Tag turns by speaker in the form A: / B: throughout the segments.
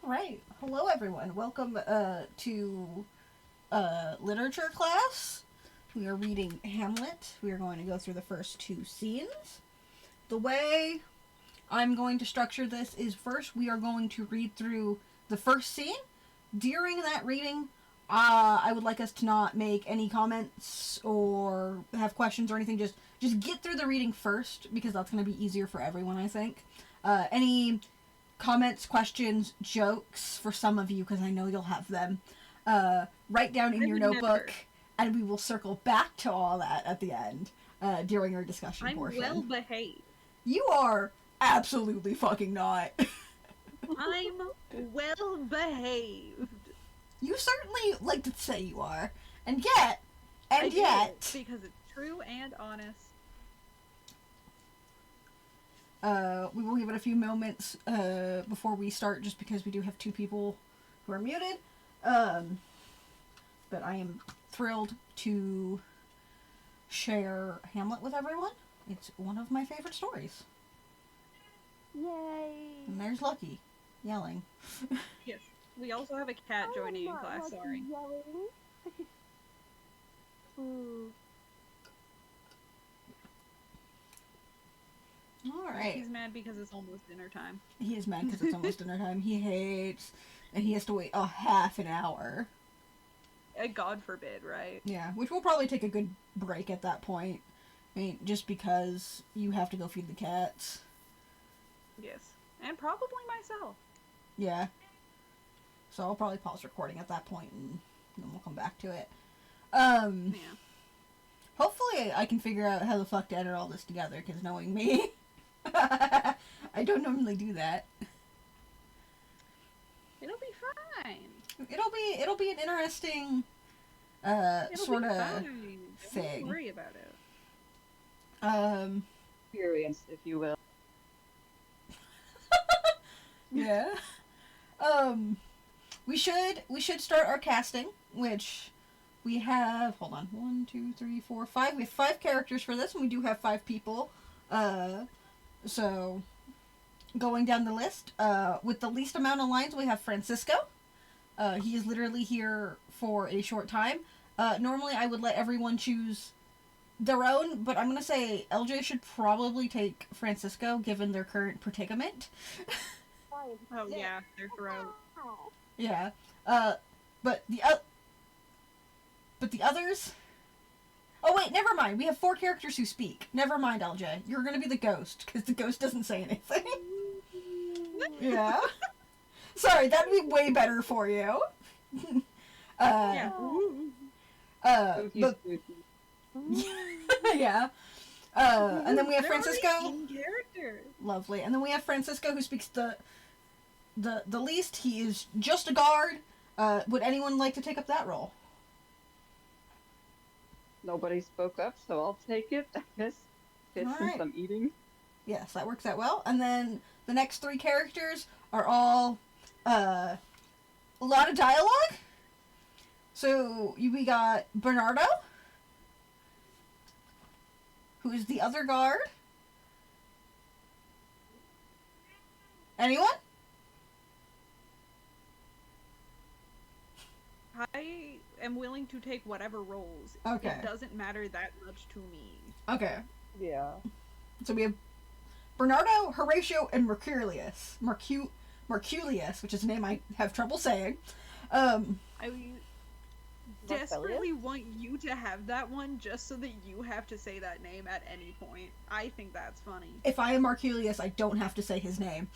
A: Right. Hello, everyone. Welcome to literature class. We are reading Hamlet. We are going to go through the first two scenes. The way I'm going to structure this is first we are going to read through the first scene. During that reading, I would like us to not make any comments or have questions or anything. Just get through the reading first because that's going to be easier for everyone, I think. Any comments, questions, jokes for some of you, because I know you'll have them, write down in your notebook, and we will circle back to all that at the end during our discussion portion.
B: I'm well behaved.
A: You are absolutely fucking not.
B: I'm well behaved.
A: You certainly like to say you are, and yet,
B: because it's true and honest.
A: We will give it a few moments before we start, just because we do have two people who are muted. But I am thrilled to share Hamlet with everyone. It's one of my favorite stories.
C: Yay!
A: And there's Lucky yelling.
B: Yes. We also have a cat joining in class, sorry.
C: Yelling.
A: Alright.
B: He's mad because it's almost dinner time.
A: He is mad because it's almost dinner time. He hates, and he has to wait a half an hour.
B: God forbid, right?
A: Yeah, which will probably take a good break at that point. I mean, just because you have to go feed the cats.
B: Yes. And probably myself.
A: Yeah. So I'll probably pause recording at that point and then we'll come back to it.
B: Yeah.
A: Hopefully I can figure out how the fuck to edit all this together, because knowing me, I don't normally do that.
B: It'll be fine.
A: It'll be an interesting sort of thing.
B: Don't worry about it.
C: Experience, if you will.
A: Yeah. We should start our casting, which we have, hold on, 1, 2, 3, 4, 5. We have 5 characters for this, and we do have 5 people. So going down the list, with the least amount of lines, we have Francisco. He is literally here for a short time. Normally I would let everyone choose their own, but I'm gonna say LJ should probably take Francisco, given their current predicament.
B: Oh yeah, their throat.
A: Yeah. But the others. Oh wait, never mind. We have 4 characters who speak. Never mind, LJ. You're gonna be the ghost, because the ghost doesn't say anything. Yeah. Sorry, that'd be way better for you.
B: Yeah.
A: But, yeah. And then we have Francisco.
B: Character.
A: Lovely. And then we have Francisco, who speaks the least. He is just a guard. Would anyone like to take up that role?
C: Nobody spoke up, so I'll take it, I guess. Since
A: Alright.
C: I'm eating.
A: Yes, that works out well. And then the next 3 characters are all a lot of dialogue. So we got Bernardo, who is the other guard. Anyone?
B: I am willing to take whatever roles.
A: Okay.
B: It doesn't matter that much to me.
A: Okay.
C: Yeah.
A: So we have Bernardo, Horatio, and Mercurius. Mercurius, which is a name I have trouble saying.
B: I desperately want you to have that one just so that you have to say that name at any point. I think that's funny.
A: If I am Mercurius, I don't have to say his name.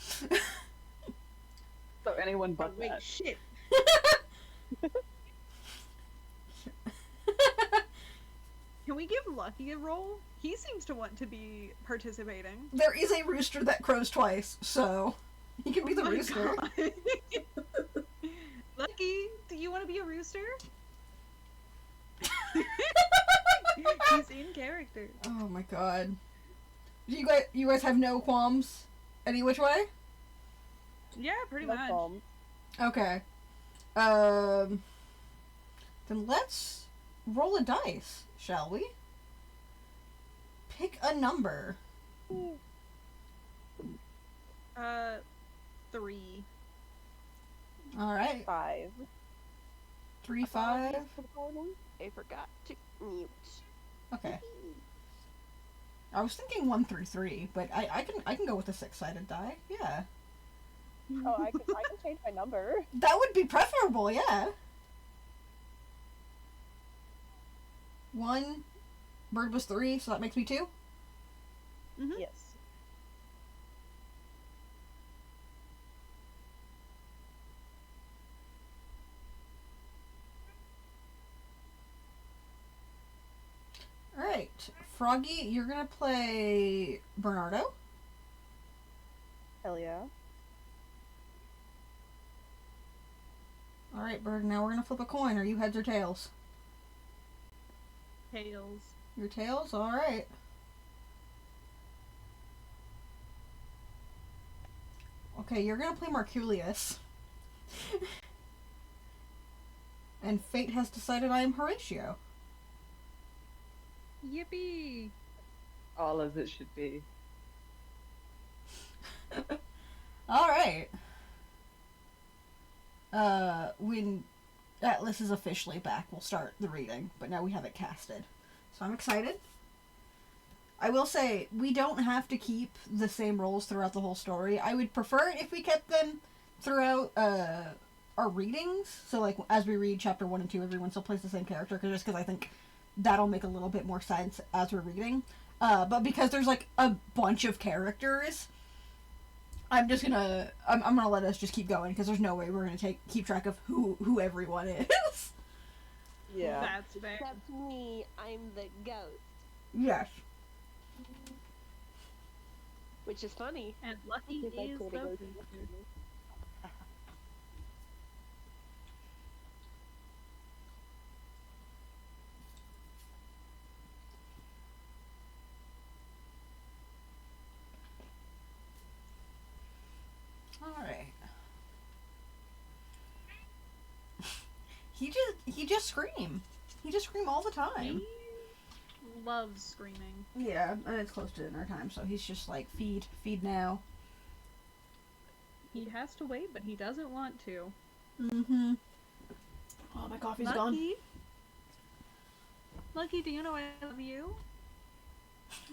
C: So anyone but
B: wait,
C: that.
B: shit. Can we give Lucky a role? He seems to want to be participating.
A: There is a rooster that crows twice, so he can be the
B: Oh my
A: rooster.
B: God. Lucky, do you want to be a rooster? He's in character.
A: Oh my god. You guys have no qualms any which way?
B: Yeah, pretty
C: No
B: much.
C: problem.
A: Okay. Then let's roll a dice, shall we? Pick a number.
B: 3.
A: Alright.
D: 5.
A: 3, 5.
D: Apologies for the pardon. I forgot to mute.
A: Okay. I was thinking 1 through 3, but I can go with a 6-sided die. Yeah.
D: Oh, I can change my number.
A: That would be preferable, yeah. 1. Bird was 3, so that makes me 2.
B: Mhm.
D: Yes.
A: Alright. Froggy, you're gonna play Bernardo.
D: Hell yeah.
A: Alright, Bird, now we're gonna flip a coin. Are you heads or tails?
B: Tails.
A: Your tails? Alright. Okay, you're gonna play Marculius. And fate has decided I am Horatio.
B: Yippee!
C: All as it should be.
A: Alright. When Atlas is officially back, we'll start the reading, but now we have it casted. So I'm excited. I will say, we don't have to keep the same roles throughout the whole story. I would prefer it if we kept them throughout our readings. So, like, as we read chapter 1 and 2, everyone still plays the same character, just because I think that'll make a little bit more sense as we're reading. But because there's, like, a bunch of characters, I'm gonna let us just keep going, because there's no way we're gonna keep track of who everyone is.
D: Yeah.
B: That's fair.
D: Except me, I'm the ghost.
A: Yes.
D: Which is funny.
B: And Lucky
D: Because I
B: is
D: played a
B: the
D: ghost.
A: Alright. He just scream. He just scream all the time.
B: He loves screaming.
A: Yeah, and it's close to dinner time, so he's just like, feed now.
B: He has to wait, but he doesn't want to.
A: Mm-hmm. Oh, my coffee's
B: Lucky.
A: gone.
B: Lucky, do you know I love you?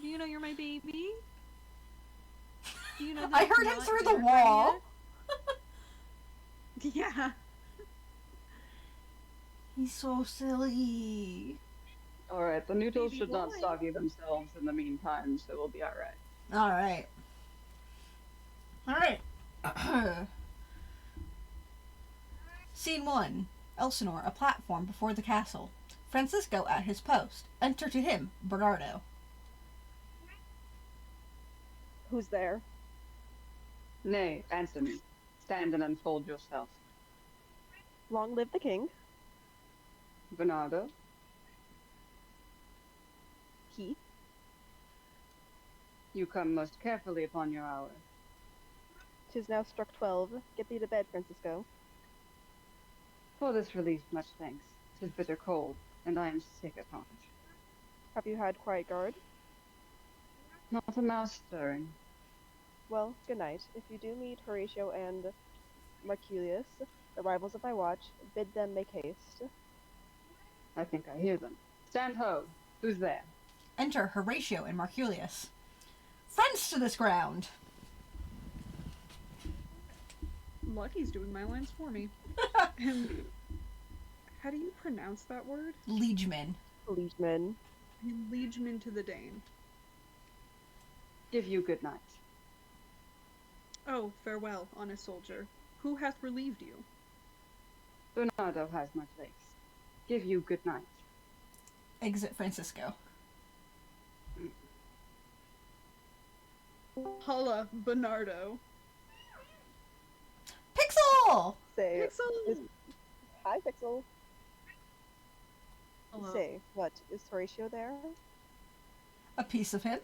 B: Do you know you're my baby? Do you know that
A: I
B: it's
A: heard him
B: not
A: through the
B: dinner time
A: wall.
B: yet? Yeah.
A: He's so silly.
C: Alright, the noodles
B: Baby
C: should not
B: boy.
C: soggy themselves in the meantime, so we'll be alright.
A: Alright. Alright. Scene 1. Elsinore, a platform before the castle. Francisco at his post. Enter to him, Bernardo.
D: Who's there?
C: Nay, answer me. Stand and unfold yourself.
D: Long live the king.
C: Bernardo,
D: He.
C: you come most carefully upon your hour.
D: 'Tis now struck 12. Get thee to bed, Francisco.
C: For this relief, much thanks. 'Tis bitter cold, and I am sick at heart.
D: Have you had quiet guard?
C: Not a mouse stirring.
D: Well, good night. If you do meet Horatio and Marculius, the rivals of my watch, bid them make haste.
C: I think I hear them. Stand ho! Who's there?
A: Enter Horatio and Marculius. Friends to this ground!
B: Lucky's doing my lines for me. And how do you pronounce that word?
A: Liegeman.
D: Liegeman.
B: Liegeman to the Dane.
C: Give you good night.
B: Oh, farewell, honest soldier. Who hath relieved you?
C: Bernardo has my place. Give you good night.
A: Exit Francisco.
B: Holla, Bernardo.
A: Pixel!
D: Say,
B: Pixel!
D: hi, Pixel.
B: Hello.
D: Say, what, is Horatio there?
A: A piece of him.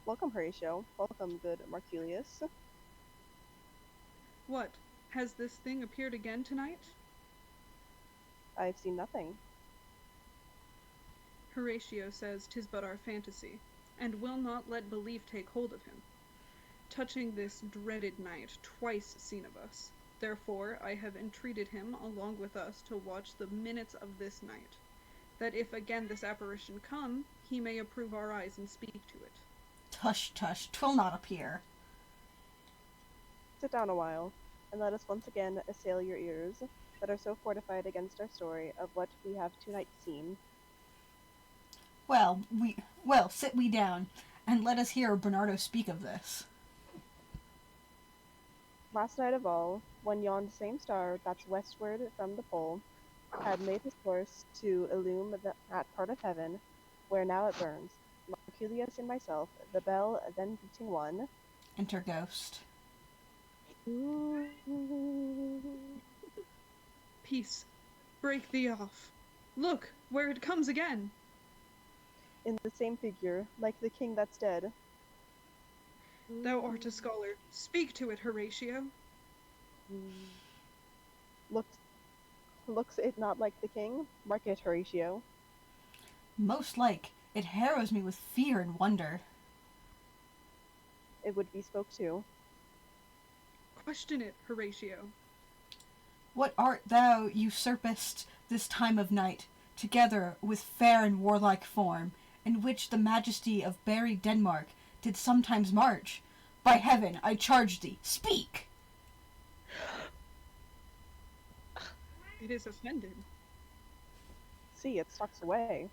D: Welcome, Horatio. Welcome, good Marculius.
B: What? Has this thing appeared again tonight?
D: I've seen nothing.
B: Horatio says 'tis but our fantasy, and will not let belief take hold of him. touching this dreaded knight twice seen of us. Therefore I have entreated him along with us to watch the minutes of this night, that if again this apparition come, he may approve our eyes and speak to it.
A: Tush, tush, 'twill not appear.
D: Sit down a while, and let us once again assail your ears, that are so fortified against our story of what we have tonight seen.
A: Well, sit we down, and let us hear Bernardo speak of this.
D: Last night of all, when yon same star that's westward from the pole had made his course to illume that part of heaven where now it burns, Merculius and myself, the bell then beating one,
A: Enter Ghost.
B: Peace, break thee off. Look, where it comes again.
D: in the same figure, like the king that's dead.
B: Thou art a scholar. Speak to it, Horatio.
D: Looks it not like the king? Mark it, Horatio.
A: Most like, it harrows me with fear and wonder.
D: It would be spoke to.
B: Question it, Horatio.
A: What art thou usurpest this time of night, together with fair and warlike form, in which the majesty of buried Denmark did sometimes march? By heaven, I charge thee, speak!
B: It is offended.
D: See, it stalks away.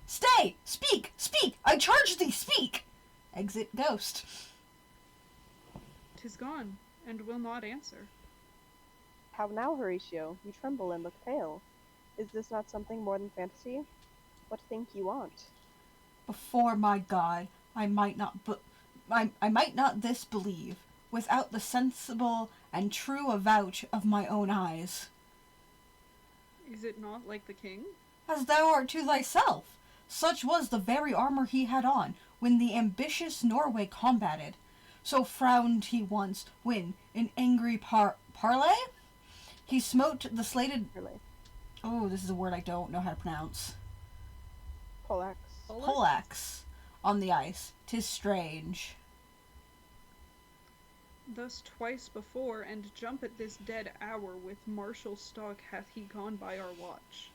A: Stay! Speak! Speak! I charge thee, speak! Exit Ghost.
B: 'Tis gone, and will not answer.
D: How now, Horatio? You tremble and look pale. Is this not something more than fantasy? What think you want?
A: Before my God, I might not I might not this believe, without the sensible and true avouch of my own eyes.
B: Is it not like the king?
A: As thou art to thyself. Such was the very armor he had on, when the ambitious Norway combated. So frowned he once, when, in angry parley, he smote the slated...
D: Really?
A: Oh, this is a word I don't know how to pronounce.
D: Poleaxe.
A: Poleaxe on the ice. 'Tis strange.
B: Thus twice before, and jump at this dead hour, with martial stalk hath he gone by our watch.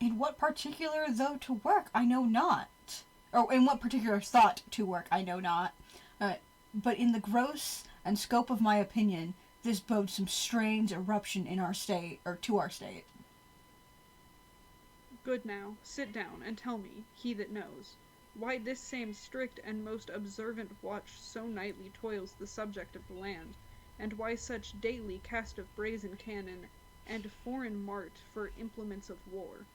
A: In what particular though to work, I know not. Or in what particular thought to work, I know not. But in the gross and scope of my opinion, this bodes some strange eruption in our state, or to our state.
B: Good now, sit down, and tell me, he that knows, why this same strict and most observant watch so nightly toils the subject of the land, and why such daily cast of brazen cannon, and foreign mart for implements of war,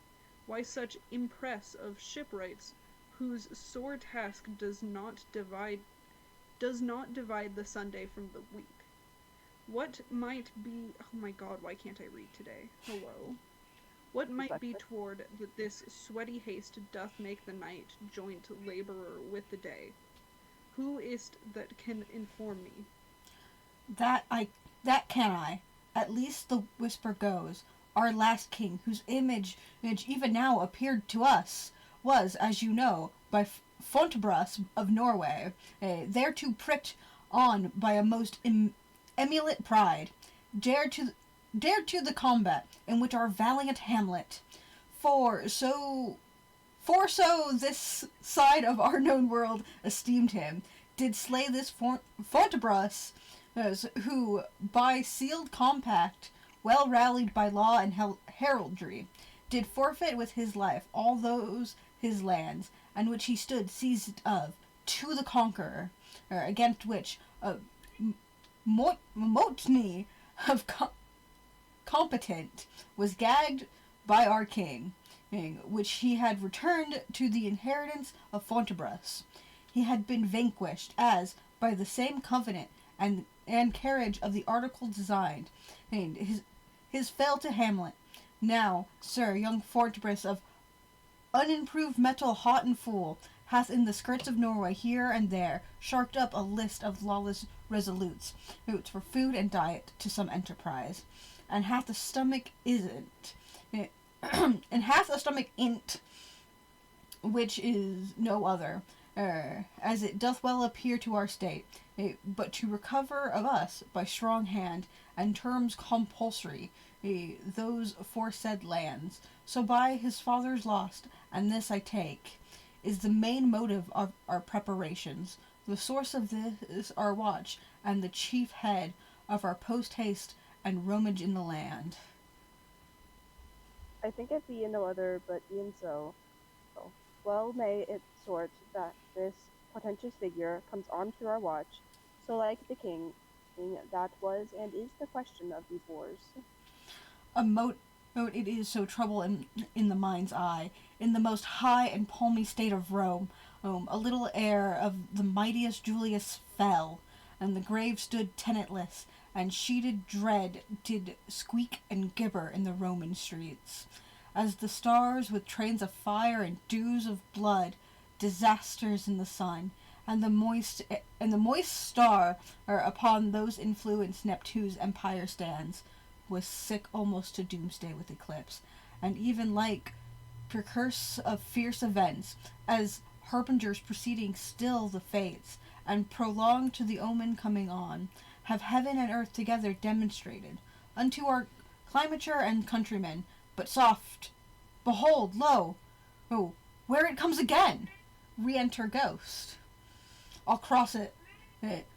B: why such impress of shipwrights, whose sore task does not divide the Sunday from the week. What might be... Oh my god, why can't I read today? Hello. What might be toward that this sweaty haste doth make the night joint laborer with the day? Who is't that can inform me?
A: That can I. At least the whisper goes. Our last king, whose image even now appeared to us, was, as you know, by Fontebras of Norway, thereto pricked on by a most emulate pride, dared to the combat in which our valiant Hamlet, for so this side of our known world esteemed him, did slay this Fontebras, who by sealed compact, well rallied by law and heraldry, did forfeit with his life all those his lands, and which he stood seized of, to the conqueror, against which Motni of competent was gagged by our king, which he had returned to the inheritance of Fontebras. He had been vanquished, as, by the same covenant and carriage of the article designed, and his fell to Hamlet. Now, sir, young Fontebras of unimproved metal, hot and full, hath in the skirts of Norway here and there sharked up a list of lawless resolutes for food and diet to some enterprise, and hath a stomach isn't, and hath a stomach in't, which is no other, as it doth well appear to our state, but to recover of us by strong hand and terms compulsory those aforesaid lands. So by his father's lost, and this I take, is the main motive of our preparations, the source of this our watch, and the chief head of our post-haste and roamage in the land.
D: I think it be no other but e'en so. Well may it sort that this portentous figure comes armed to our watch, so like the king that was and is the question of these wars.
A: A mote it is so trouble in the mind's eye, in the most high and palmy state of Rome, a little heir of the mightiest Julius fell, and the grave stood tenantless, and sheeted dread did squeak and gibber in the Roman streets, as the stars with trains of fire and dews of blood, disasters in the sun, and the moist star upon those influence Neptune's empire stands, was sick almost to doomsday with eclipse, and even like precurse of fierce events, as harbingers preceding still the fates, and prolonged to the omen coming on, have heaven and earth together demonstrated unto our climature and countrymen. But soft, behold, lo, where it comes again! Re-enter ghost. I'll cross it,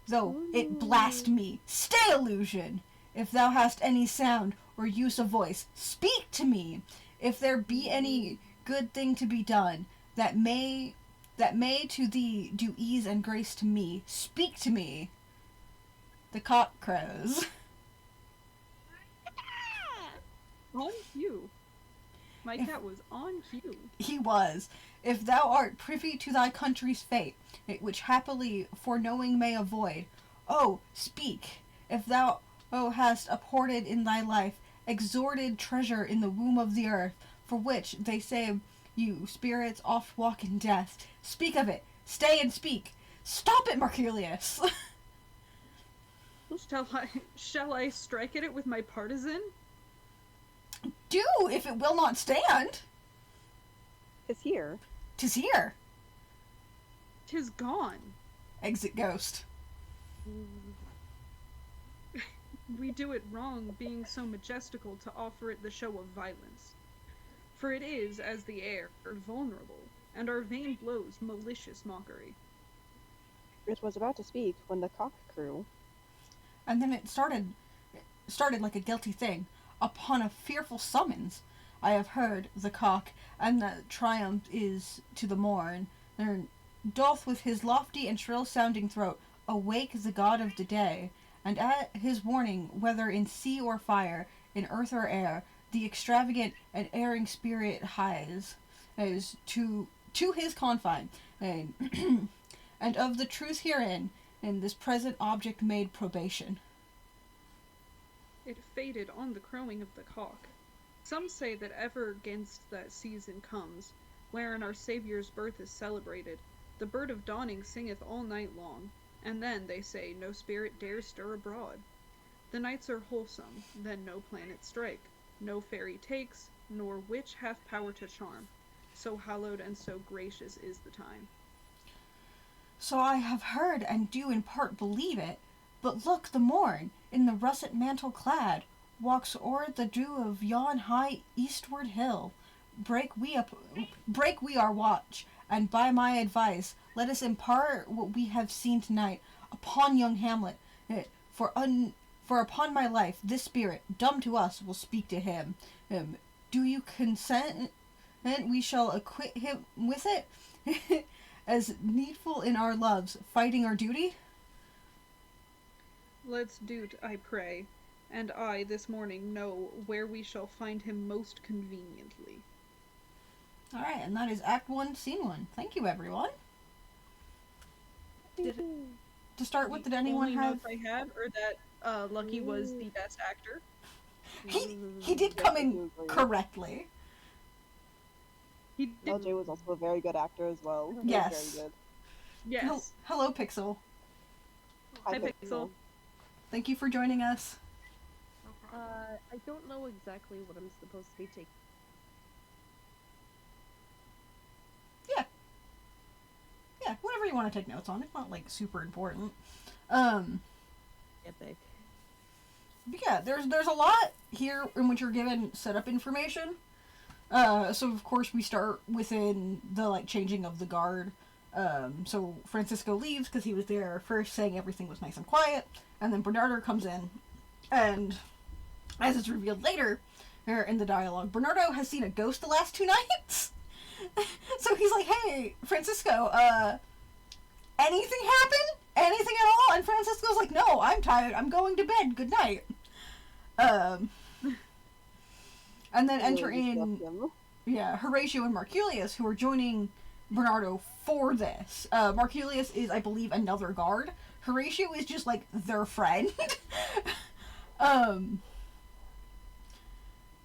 A: though it blast me. Stay, illusion! If thou hast any sound or use of voice, speak to me. If there be any good thing to be done, that may to thee do ease and grace to me, speak to me. The cock crows.
B: On cue. My cat was on cue.
A: He was. If thou art privy to thy country's fate, which happily foreknowing may avoid, speak. If thou hast apported in thy life extorted treasure in the womb of the earth, for which they say you spirits oft walk in death, speak of it. Stay and speak. Stop it, Mercurius.
B: Shall I strike at it with my partisan?
A: Do, if it will not stand.
D: It's here.
A: 'Tis here.
B: 'Tis gone.
A: Exit ghost.
B: We do it wrong, being so majestical to offer it the show of violence. For it is, as the air, vulnerable, and our vain blows malicious mockery.
D: It was about to speak when the cock crew.
A: And then it started like a guilty thing. Upon a fearful summons, I have heard the cock, and the triumph is to the morn. There doth with his lofty and shrill sounding throat awake the god of the day, and at his warning, whether in sea or fire, in earth or air, the extravagant and erring spirit hies as to his confine, and and of the truth herein, in this present object made probation.
B: It faded on the crowing of the cock. Some say that ever 'gainst that season comes, wherein our Saviour's birth is celebrated, the bird of dawning singeth all night long, and then, they say, no spirit dares stir abroad. The nights are wholesome, then no planet strike, no fairy takes, nor witch hath power to charm. So hallowed and so gracious is the time.
A: So I have heard, and do in part believe it. But look, the morn, in the russet mantle clad, walks o'er the dew of yon high eastward hill. Break we our watch, and by my advice, let us impart what we have seen tonight upon young Hamlet. For upon my life, this spirit, dumb to us, will speak to him. Do you consent? We shall acquit him with it, as needful in our loves, fighting our duty.
B: Let's do't, I pray, and I this morning know where we shall find him most conveniently.
A: Alright, and that is Act 1, Scene 1. Thank you, everyone. To start with, did anyone
B: only
A: have...
B: notes I had are that Lucky was the best actor.
A: He did come in correctly.
B: He did.
D: LJ was also a very good actor as well. He was
A: Yes.
D: Very good.
B: Yes.
A: Hello, Pixel.
B: Hi, Pixel.
A: Thank you for joining us.
E: I don't know exactly what I'm supposed to be taking.
A: Yeah, whatever you want to take notes on. It's not, like, super important.
E: Get they?
A: But yeah, there's a lot here in which you're given setup information. So of course we start within the like changing of the guard. So Francisco leaves because he was there first saying everything was nice and quiet, and then Bernardo comes in, and as it's revealed later, in the dialogue, Bernardo has seen a ghost the last 2 nights. So he's like, "Hey, Francisco, anything happen? Anything at all?" And Francisco's like, "No, I'm tired. I'm going to bed. Good night." And then enter in, Horatio and Marculius, who are joining Bernardo for this. Marculius is, I believe, another guard. Horatio is just, like, their friend.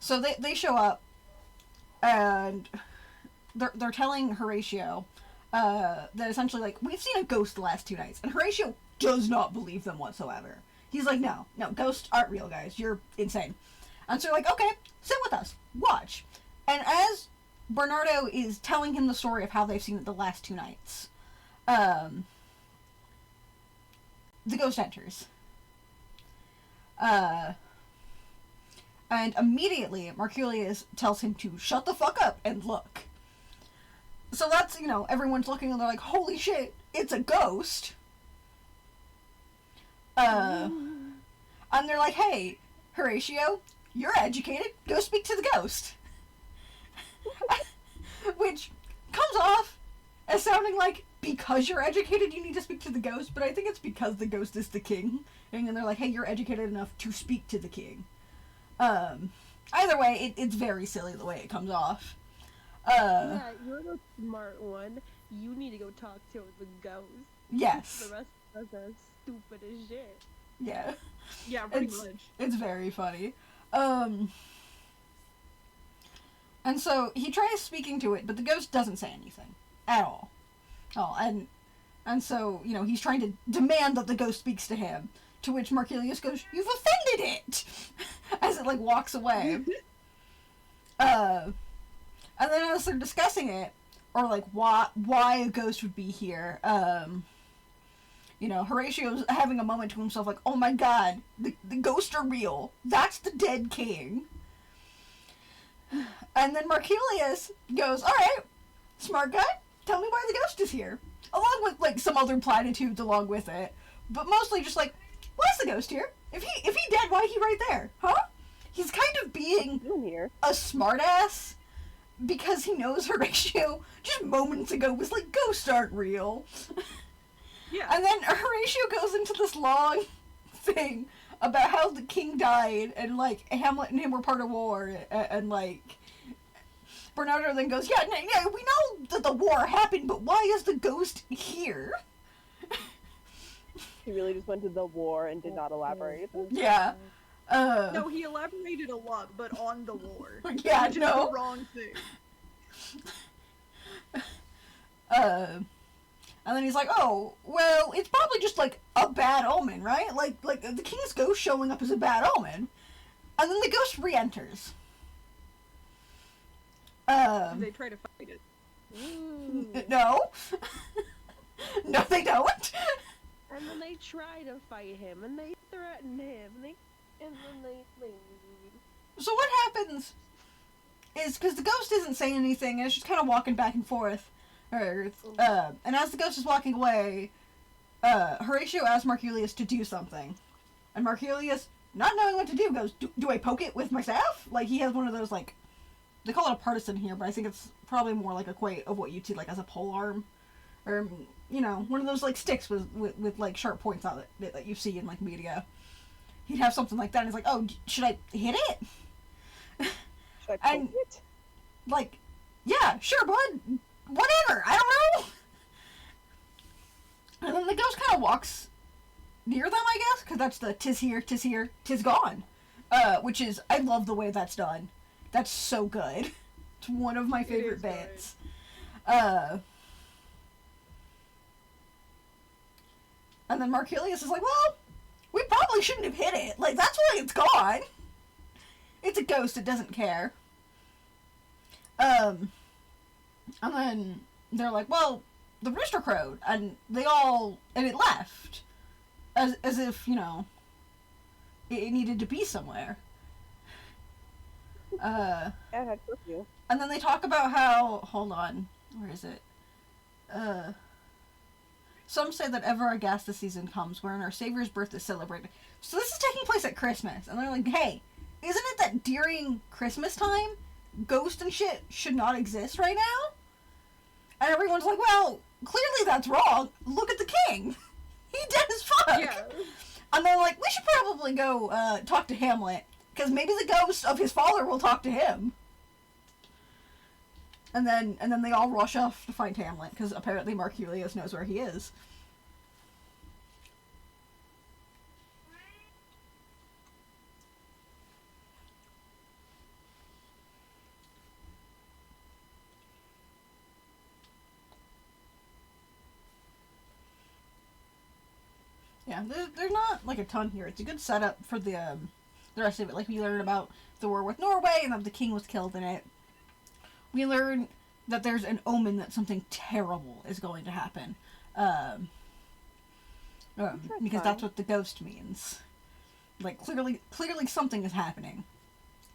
A: So they show up, and they're telling Horatio that essentially, like, we've seen a ghost the last 2 nights. And Horatio does not believe them whatsoever. He's like, no, ghosts aren't real, guys. You're insane. And so they're like, okay, sit with us. Watch. And as Bernardo is telling him the story of how they've seen it the last 2 nights, the ghost enters. And immediately, Marculius tells him to shut the fuck up and look. So that's, everyone's looking and they're like, holy shit, it's a ghost. And they're like, hey, Horatio, you're educated, go speak to the ghost. Which comes off as sounding like, because you're educated, you need to speak to the ghost, but I think it's because the ghost is the king. And they're like, hey, you're educated enough to speak to the king. Either way, it's very silly the way it comes off.
E: Yeah, you're the smart one. You need to go talk to the ghost.
A: Yes.
E: The rest of us are stupid as shit.
A: Yeah.
B: Yeah, pretty much.
A: It's very funny. And so he tries speaking to it, but the ghost doesn't say anything at all. And so, he's trying to demand that the ghost speaks to him, to which Marculius goes, "You've offended it!" as it, like, walks away. And then as they're discussing it, or, like, why a ghost would be here, Horatio's having a moment to himself, like, oh my god, the ghosts are real. That's the dead king. And then Marculius goes, alright, smart guy, tell me why the ghost is here. Along with, like, some other platitudes along with it. But mostly just like, why is the ghost here? If he dead, why is he right there? Huh? He's kind of being a smartass because he knows Horatio just moments ago was like, ghosts aren't real.
B: Yeah.
A: And then Horatio goes into this long thing about how the king died and, like, Hamlet and him were part of war and like, Bernardo then goes, yeah, we know that the war happened, but why is the ghost here?
D: He really just went to the war and did not elaborate.
A: Yeah.
B: No, he elaborated a lot, but on the war.
A: Yeah,
B: which is
A: no.
B: the wrong thing.
A: And then he's like, oh, well, it's probably just, like, a bad omen, right? Like the king's ghost showing up is a bad omen. And then the ghost re-enters.
B: They try to fight it.
A: No. No, they don't.
E: And then they try to fight him, and they threaten him, and then they leave.
A: So what happens is, because the ghost isn't saying anything, and it's just kind of walking back and forth, and as the ghost is walking away, Horatio asks Marculius to do something. And Marculius, not knowing what to do, goes, do I poke it with my staff? Like, he has one of those, like, they call it a partisan here, but I think it's probably more like a quait of what you'd see, like, as a polearm. Or, one of those, like, sticks with like, sharp points on it that you see in, like, media. He'd have something like that, and he's like, oh, should I hit it?
D: Should I poke it?
A: Like, yeah, sure, bud. Whatever, I don't know. And then the ghost kind of walks near them, I guess, because that's the 'tis here, 'tis gone. Which is, I love the way that's done. That's so good. It's one of my favorite bits. And then Marculius is like, well, we probably shouldn't have hit it. Like, that's why it's gone. It's a ghost, it doesn't care. And then they're like, well, the rooster crowed, and it left. as if, you know, it needed to be somewhere.
D: Yeah, it had curfew.
A: And then they talk about how, hold on, where is it? Some say that ever Agasta season comes, wherein our Savior's birth is celebrated. So this is taking place at Christmas, and they're like, hey, isn't it that during Christmas time, ghosts and shit should not exist right now? And everyone's like, well, clearly that's wrong. Look at the king. He dead as fuck.
B: Yeah.
A: And they're like, we should probably go talk to Hamlet, because maybe the ghost of his father will talk to him. And then they all rush off to find Hamlet, because apparently Marculius knows where he is. Yeah, there's not like a ton here. It's a good setup for the rest of it. Like, we learn about the war with Norway and that the king was killed in it. We learn that there's an omen that something terrible is going to happen. Because that's what the ghost means. Like, clearly something is happening.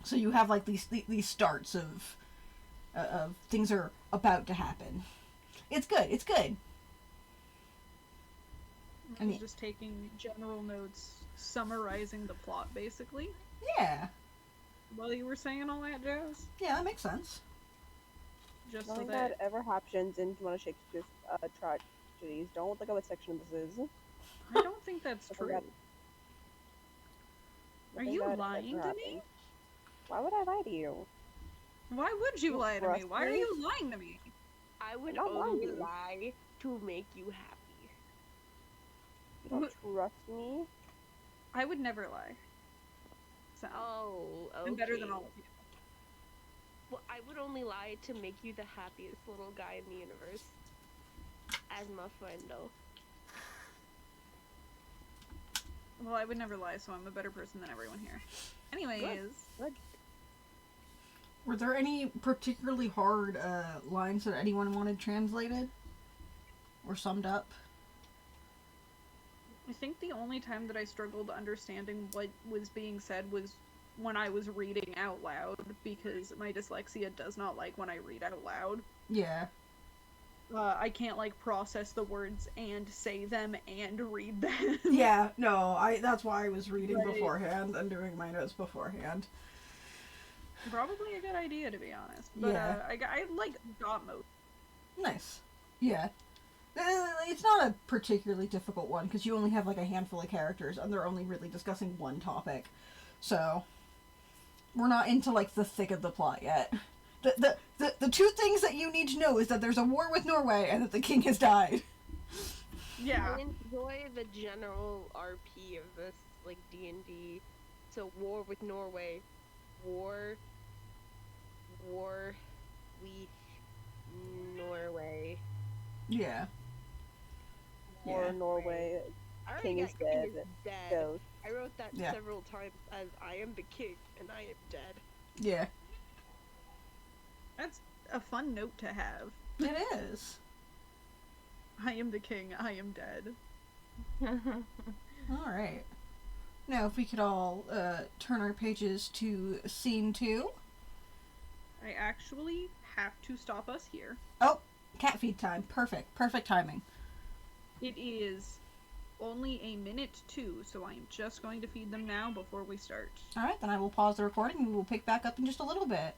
A: So you have like these starts of things are about to happen. It's good. It's good.
B: I was just taking general notes, summarizing the plot, basically.
A: Yeah.
B: While you were saying all that jazz.
A: Yeah, that makes sense.
B: Just so
D: Nothing
B: that...
D: that ever happens in one of Shakespeare's tragedies. Don't look at what section this is.
B: I don't think that's
D: Nothing
B: true.
D: that-
B: Are
D: nothing
B: you
D: that
B: lying
D: ever
B: to me?
D: happened. Why would I lie to you?
B: Why would you
D: You
B: lie to me?
D: trust
B: Why are
D: me?
B: you lying to me?
E: I would
D: Not
E: only
D: lying.
E: lie to make you happy.
D: You don't trust me?
B: I would never lie. So,
E: Oh, okay.
B: I'm better than all of you.
E: Well, I would only lie to make you the happiest little guy in the universe. As my friend, though.
B: Well, I would never lie, so I'm a better person than everyone here. Anyways,
D: Good.
A: Were there any particularly hard lines that anyone wanted translated? Or summed up?
B: I think the only time that I struggled understanding what was being said was when I was reading out loud, because my dyslexia does not like when I read out loud.
A: Yeah.
B: I can't, like, process the words and say them and read them.
A: Yeah, no, that's why I was reading
B: Right.
A: beforehand and doing my notes beforehand.
B: Probably a good idea, to be honest. But,
A: Yeah.
B: I like got mode.
A: Nice. Yeah. It's not a particularly difficult one, because you only have like a handful of characters, and they're only really discussing one topic. So, we're not into like the thick of the plot yet. The two things that you need to know is that there's a war with Norway, and that the king has died.
B: Yeah.
E: I enjoy the general RP of this, like, D&D. So, war with Norway. War with Norway.
A: Yeah.
D: Or
A: Yeah.
D: Norway.
E: I already
D: King
E: got
D: is
E: King
D: dead.
E: dead.
D: Ghost.
E: I wrote that
A: Yeah.
E: several times as I am the king and I am dead.
A: Yeah.
B: That's a fun note to have.
A: It is.
B: I am the king, I am dead.
A: Alright. Now, if we could all turn our pages to scene 2.
B: I actually have to stop us here.
A: Oh, cat feed time. Perfect. Perfect timing.
B: It is only a minute to, so I am just going to feed them now before we start.
A: Alright, then I will pause the recording and we will pick back up in just a little bit.